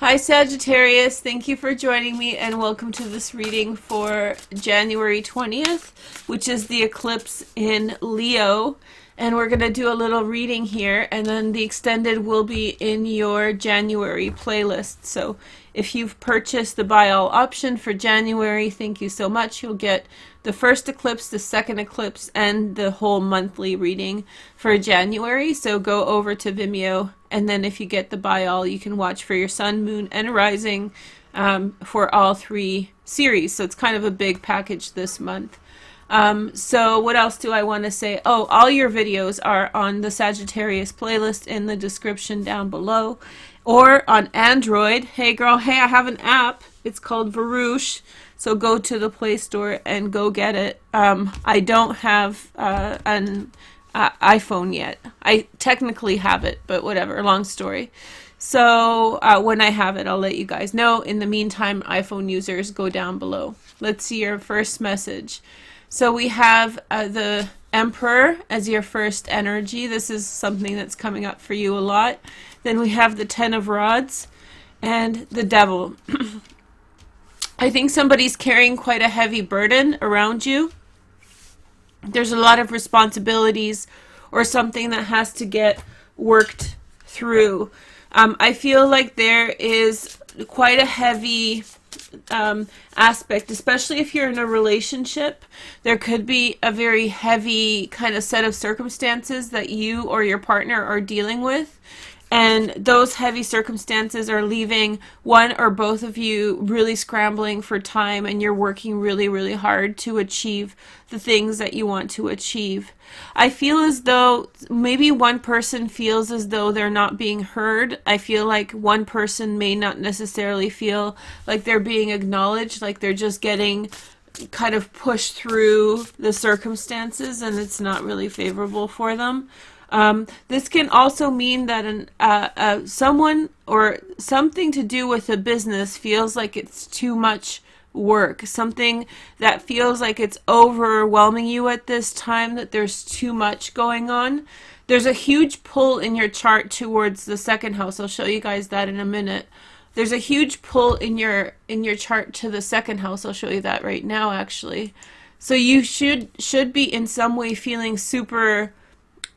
Hi Sagittarius, thank you for joining me and welcome to this reading for January 20th, which is the eclipse in Leo. And we're going to do a little reading here, and then the extended will be in your January playlist. So if you've purchased the buy all option for January, thank you so much. You'll get the first eclipse, the second eclipse, and the whole monthly reading for January. So go over to Vimeo, and then if you get the buy all, you can watch for your sun, moon, and rising for all three series. So it's kind of a big package this month. So what else do I want to say? Oh, all your videos are on the Sagittarius playlist in the description down below, or on Android. Hey girl, hey, I have an app. It's called Veroosh. So go to the Play Store and go get it. I don't have an iPhone yet. I technically have it, but whatever, long story. So when I have it, I'll let you guys know. In the meantime, iPhone users, go down below. Let's see your first message. So we have the Emperor as your first energy. This is something that's coming up for you a lot. Then we have the Ten of Rods and the Devil. I think somebody's carrying quite a heavy burden around you. There's a lot of responsibilities or something that has to get worked through. I feel like there is quite a heavy aspect, especially if you're in a relationship. There could be a very heavy kind of set of circumstances that you or your partner are dealing with. And those heavy circumstances are leaving one or both of you really scrambling for time, and you're working really, really hard to achieve the things that you want to achieve. I feel as though maybe one person feels as though they're not being heard. I feel like one person may not necessarily feel like they're being acknowledged, like they're just getting kind of pushed through the circumstances and it's not really favorable for them. This can also mean that someone or something to do with a business feels like it's too much work. Something that feels like it's overwhelming you at this time, that there's too much going on. There's a huge pull in your chart towards the second house. I'll show you guys that in a minute. There's a huge pull in your chart to the second house. I'll show you that right now, actually. So you should be in some way feeling super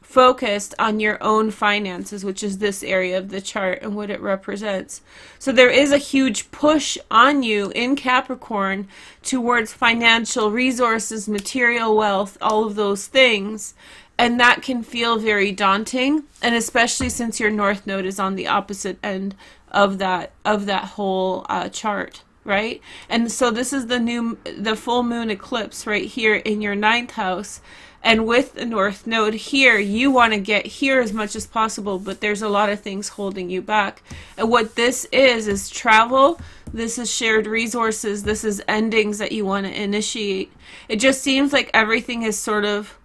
focused on your own finances, which is this area of the chart and what it represents. So there is a huge push on you in Capricorn towards financial resources, material wealth, all of those things. And that can feel very daunting, and especially since your North Node is on the opposite end of that whole chart, right? And so this is the full moon eclipse right here in your ninth house. And with the North Node here, you want to get here as much as possible, but there's a lot of things holding you back. And what this is travel. This is shared resources. This is endings that you want to initiate. It just seems like everything is sort of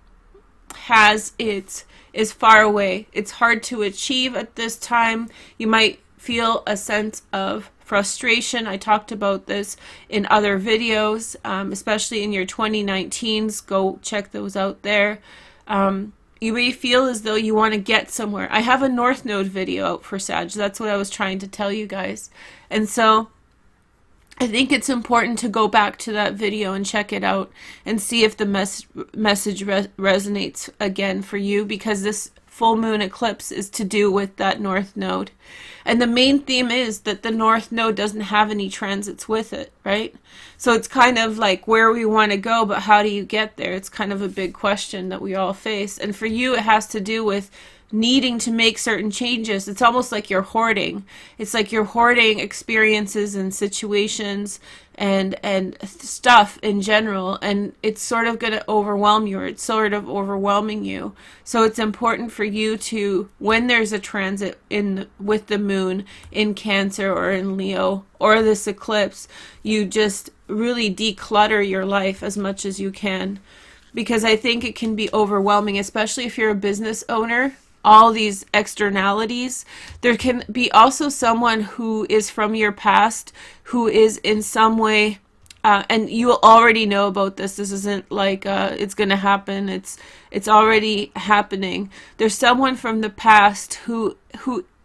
is far away. It's hard to achieve at this time. You might feel a sense of frustration. I talked about this in other videos, especially in your 2019s. Go check those out there. You may feel as though you want to get somewhere. I have a North Node video out for Sag. That's what I was trying to tell you guys. And so I think it's important to go back to that video and check it out and see if the message resonates again for you, because this full moon eclipse is to do with that North Node. And the main theme is that the North Node doesn't have any transits with it, right? So it's kind of like where we want to go, but how do you get there? It's kind of a big question that we all face. And for you, it has to do with needing to make certain changes. It's almost like you're hoarding. It's like you're hoarding experiences and situations and stuff in general, and it's sort of going to overwhelm you, or it's sort of overwhelming you. So it's important for you to, when there's a transit with the moon in Cancer or in Leo or this eclipse, you just really declutter your life as much as you can, because I think it can be overwhelming, especially if you're a business owner. All these externalities. There can be also someone who is from your past who is in some way, and you already know about this. This isn't like it's going to happen. It's already happening. There's someone from the past who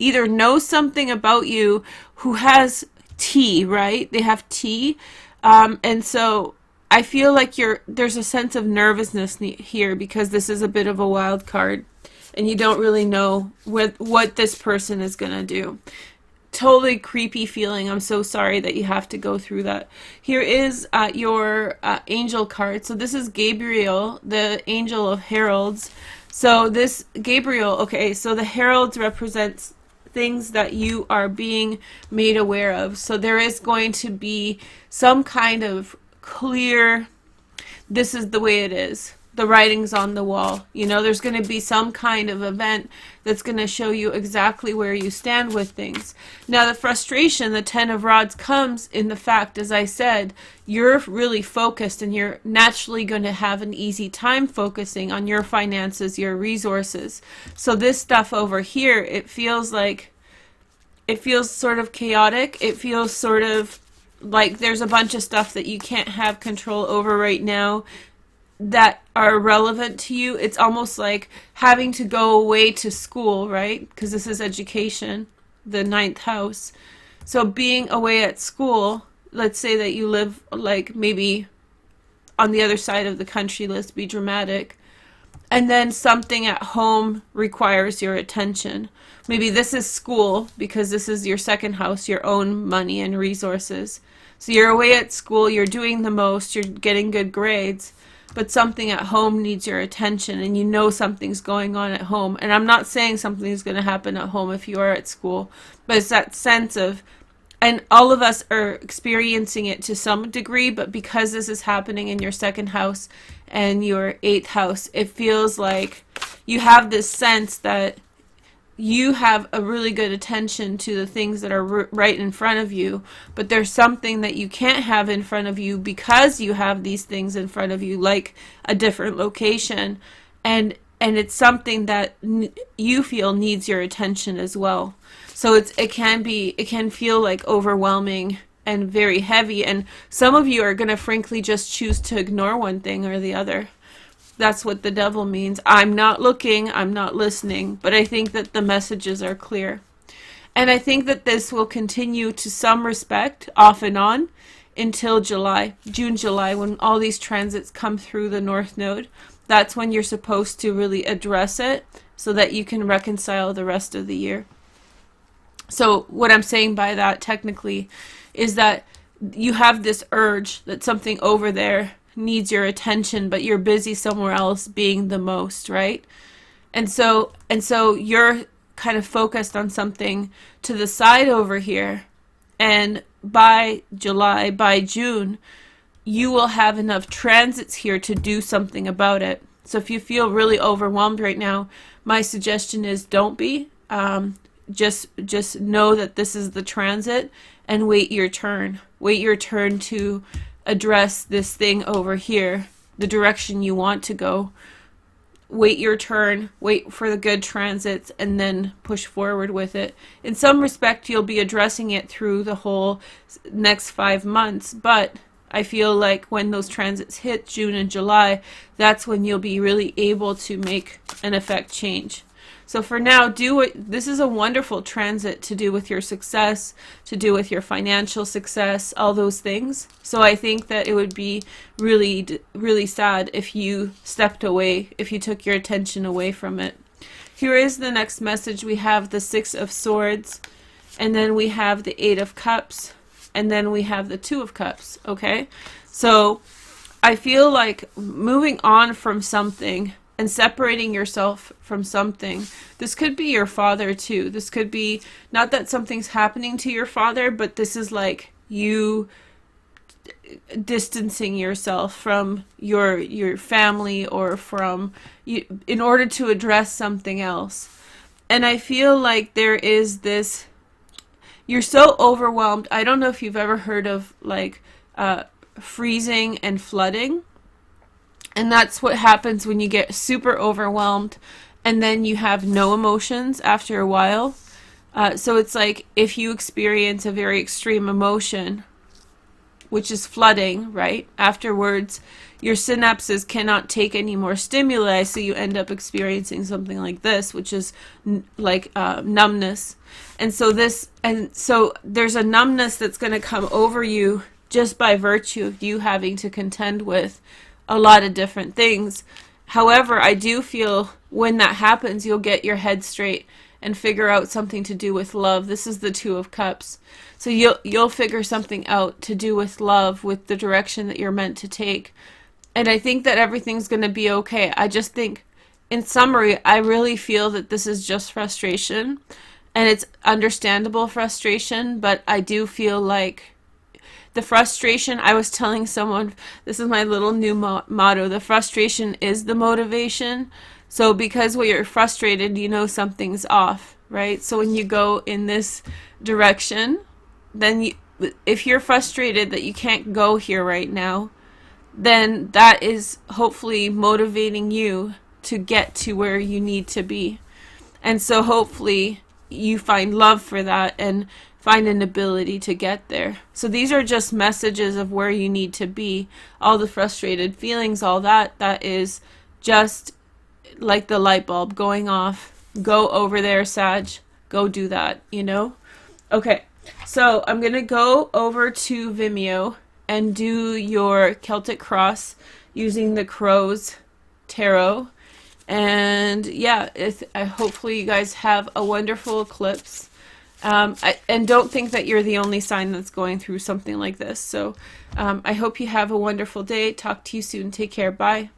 either knows something about you, who has tea, right? They have tea. And so I feel like there's a sense of nervousness here because this is a bit of a wild card and you don't really know what this person is going to do. Totally creepy feeling. I'm so sorry that you have to go through that. Here is your angel card. So this is Gabriel, the angel of heralds. So this Gabriel, okay, so the heralds represents things that you are being made aware of. So there is going to be some kind of clear, this is the way it is. The writing's on the wall. You know, there's going to be some kind of event that's going to show you exactly where you stand with things. Now, the frustration, the Ten of Rods, comes in the fact, as I said, you're really focused and you're naturally going to have an easy time focusing on your finances, your resources. So this stuff over here, it feels sort of chaotic. It feels sort of like there's a bunch of stuff that you can't have control over right now that are relevant to you. It's almost like having to go away to school, right? Because this is education, the ninth house. So being away at school, let's say that you live like maybe on the other side of the country, let's be dramatic, and then something at home requires your attention. Maybe this is school because this is your second house, your own money and resources. So you're away at school, you're doing the most, you're getting good grades, but something at home needs your attention and you know something's going on at home. And I'm not saying something's going to happen at home if you are at school, but it's that sense of, and all of us are experiencing it to some degree, but because this is happening in your second house and your eighth house, it feels like you have this sense that you have a really good attention to the things that are right in front of you, but there's something that you can't have in front of you because you have these things in front of you, like a different location, and it's something that you feel needs your attention as well. So it can feel like overwhelming and very heavy, and some of you are going to frankly just choose to ignore one thing or the other. That's what the devil means. I'm not looking, I'm not listening, but I think that the messages are clear. And I think that this will continue to some respect, off and on, until July, June, July, when all these transits come through the North Node. That's when you're supposed to really address it so that you can reconcile the rest of the year. So what I'm saying by that technically is that you have this urge that something over there needs your attention, but you're busy somewhere else being the most, right? And so you're kind of focused on something to the side over here, and by July, by June, you will have enough transits here to do something about it. So if you feel really overwhelmed right now, my suggestion is don't be. Just know that this is the transit and wait your turn. Wait your turn to address this thing over here, the direction you want to go. Wait your turn, wait for the good transits, and then push forward with it. In some respect, you'll be addressing it through the whole next 5 months, but I feel like when those transits hit June and July, that's when you'll be really able to make an effect change. So for now, this is a wonderful transit to do with your success, to do with your financial success, all those things. So I think that it would be really, really sad if you stepped away, if you took your attention away from it. Here is the next message. We have the Six of Swords, and then we have the Eight of Cups, and then we have the Two of Cups, okay? So I feel like moving on from something and separating yourself from something. This could be your father too. This could be, not that something's happening to your father, but this is like you distancing yourself from your family or from you in order to address something else. And I feel like there is this, you're so overwhelmed. I don't know if you've ever heard of like freezing and flooding. And that's what happens when you get super overwhelmed and then you have no emotions after a while. So it's like if you experience a very extreme emotion, which is flooding, right? Afterwards, your synapses cannot take any more stimuli, so you end up experiencing something like this, which is like numbness. And so there's a numbness that's going to come over you just by virtue of you having to contend with a lot of different things. However, I do feel when that happens, you'll get your head straight and figure out something to do with love. This is the Two of Cups. So you'll figure something out to do with love, with the direction that you're meant to take. And I think that everything's going to be okay. I just think, in summary, I really feel that this is just frustration. And it's understandable frustration, but I do feel like the frustration, I was telling someone, this is my little new motto, the frustration is the motivation. So because when you're frustrated, you know something's off, right? So when you go in this direction, then if you're frustrated that you can't go here right now, then that is hopefully motivating you to get to where you need to be. And so hopefully you find love for that and find an ability to get there. So these are just messages of where you need to be. All the frustrated feelings, all that is just like the light bulb going off. Go over there, Sag. Go do that, you know? Okay, so I'm going to go over to Vimeo and do your Celtic Cross using the Crows Tarot. And yeah, hopefully you guys have a wonderful eclipse. And don't think that you're the only sign that's going through something like this. So I hope you have a wonderful day. Talk to you soon. Take care. Bye.